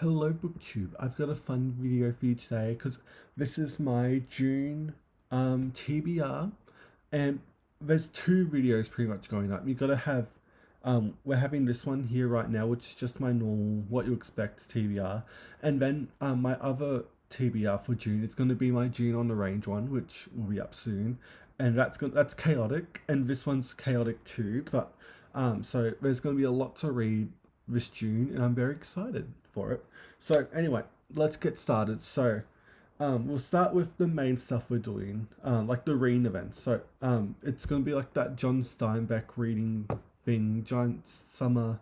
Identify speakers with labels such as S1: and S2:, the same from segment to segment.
S1: Hello BookTube. I've got a fun video for you today because this is my June TBR, and there's two videos pretty much going up. You gotta have we're having this one here right now, which is just my normal what you expect TBR, and then my other TBR for June is gonna be my June on the Range one, which will be up soon, and that's chaotic, and this one's chaotic too. But so there's gonna be a lot to read this June, and I'm very excited for it. So anyway, let's get started. So we'll start with the main stuff we're doing, like the reading events. So it's gonna be like that John Steinbeck reading thing, John Steinbeck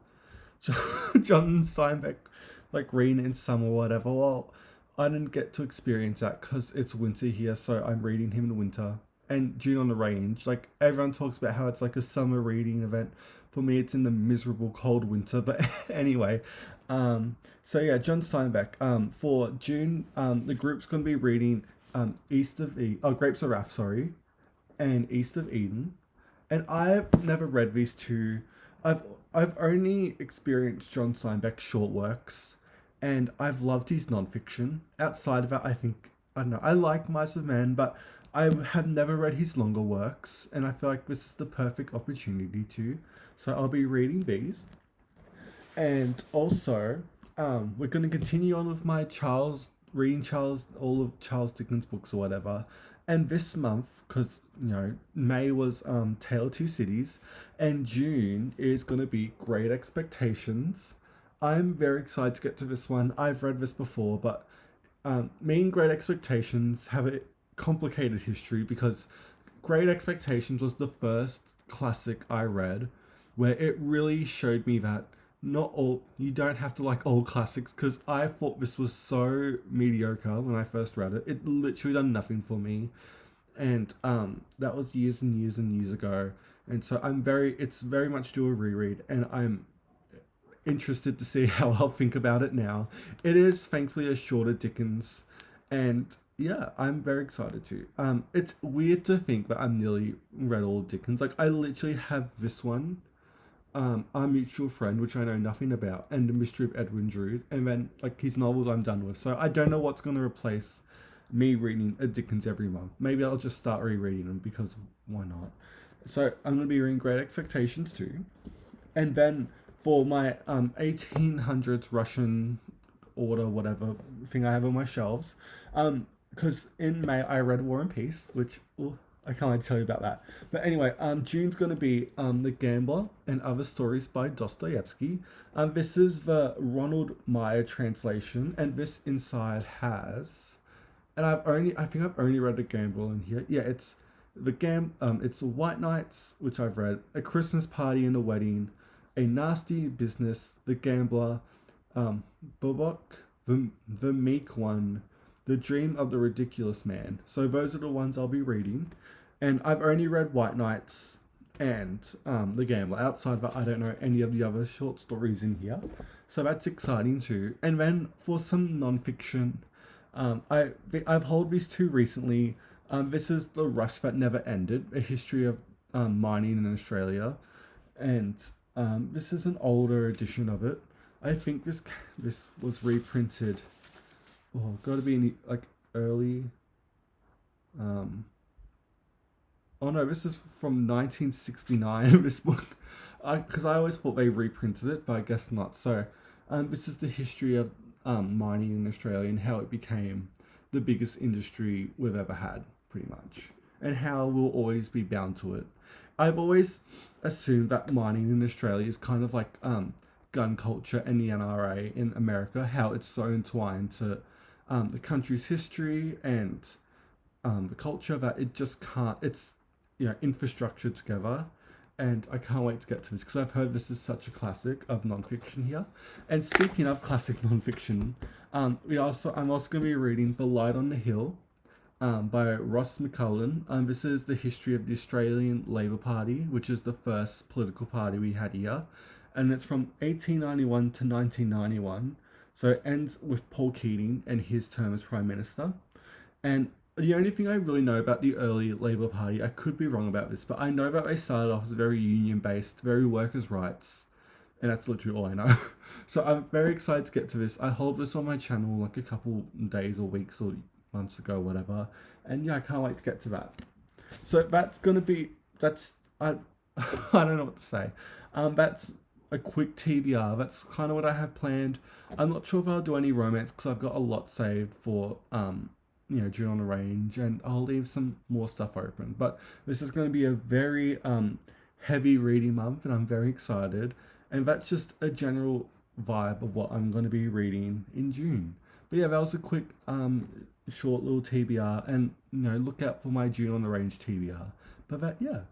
S1: like reading in summer or whatever. Well, I didn't get to experience that because it's winter here, so I'm reading him in winter. And June on the Range, like everyone talks about how it's like a summer reading event. For me, it's in the miserable cold winter. But anyway, so yeah, John Steinbeck. For June, the group's gonna be reading Grapes of Wrath, sorry, and East of Eden. And I've never read these two. I've I've only experienced John Steinbeck's short works, and I've loved his nonfiction. Outside of that, I don't know. I like Mice of Men, but I have never read his longer works, and I feel like this is the perfect opportunity to. So I'll be reading these, and also we're going to continue on with my all of Charles Dickens books or whatever. And this month, because May was Tale of Two Cities, and June is going to be Great Expectations. I'm very excited to get to this one. I've read this before, but me and Great Expectations have a complicated history because Great Expectations was the first classic I read where it really showed me that not all you don't have to like all classics, because I thought this was so mediocre when I first read it. It literally done nothing for me, and that was years and years and years ago. And so it's very much due a reread, and I'm interested to see how I'll think about it now. It is thankfully a shorter Dickens, and yeah, I'm very excited too. It's weird to think that I'm nearly read all Dickens. Like I literally have this one, Our Mutual Friend, which I know nothing about, and The Mystery of Edwin Drood, and then like his novels I'm done with. So I don't know what's going to replace me reading a Dickens every month. Maybe I'll just start rereading them because why not? So I'm going to be reading Great Expectations too, and then for my 1800s Russian order whatever thing I have on my shelves, because in May I read War and Peace, which I can't wait to tell you about that. But anyway, June's going to be The Gambler and Other Stories by Dostoevsky. This is the Ronald Meyer translation, and this inside has, and I think I've only read The Gambler in here. Yeah, it's it's White Nights, which I've read, A Christmas Party and a Wedding, A Nasty Business, The Gambler, Bobok, the Meek One, The Dream of the Ridiculous Man. So those are the ones I'll be reading. And I've only read White Nights and The Gambler. Outside of that, I don't know any of the other short stories in here. So that's exciting too. And then for some non-fiction, I've hauled these two recently. This is The Rush That Never Ended, A History of Mining in Australia. And this is an older edition of it. I think this was reprinted. Oh, got to be in the, like early. Oh no, this is from 1969. This book, because I always thought they reprinted it, but I guess not. So, this is the history of mining in Australia and how it became the biggest industry we've ever had, pretty much, and how we'll always be bound to it. I've always assumed that mining in Australia is kind of like gun culture and the NRA in America, how it's so entwined to the country's history and the culture that it just can't. It's infrastructure together, and I can't wait to get to this because I've heard this is such a classic of nonfiction here. And speaking of classic nonfiction, I'm also going to be reading The Light on the Hill, by Ross McCullen. This is the history of the Australian Labor Party, which is the first political party we had here, and it's from 1891 to 1991. So it ends with Paul Keating and his term as Prime Minister. And the only thing I really know about the early Labor Party, I could be wrong about this, but I know that they started off as very union based, very workers' rights. and that's literally all I know. So I'm very excited to get to this. I hold this on my channel like a couple days or weeks or months ago, whatever, and yeah, I can't wait to get to that. So that's I I don't know what to say. That's a quick TBR. That's kind of what I have planned. I'm not sure if I'll do any romance because I've got a lot saved for June on the Range, and I'll leave some more stuff open. But this is going to be a very heavy reading month, and I'm very excited. And that's just a general vibe of what I'm going to be reading in June. But yeah, that was a quick short little TBR, and look out for my June on the Range TBR. But that, yeah.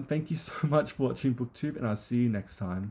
S1: Thank you so much for watching BookTube, and I'll see you next time.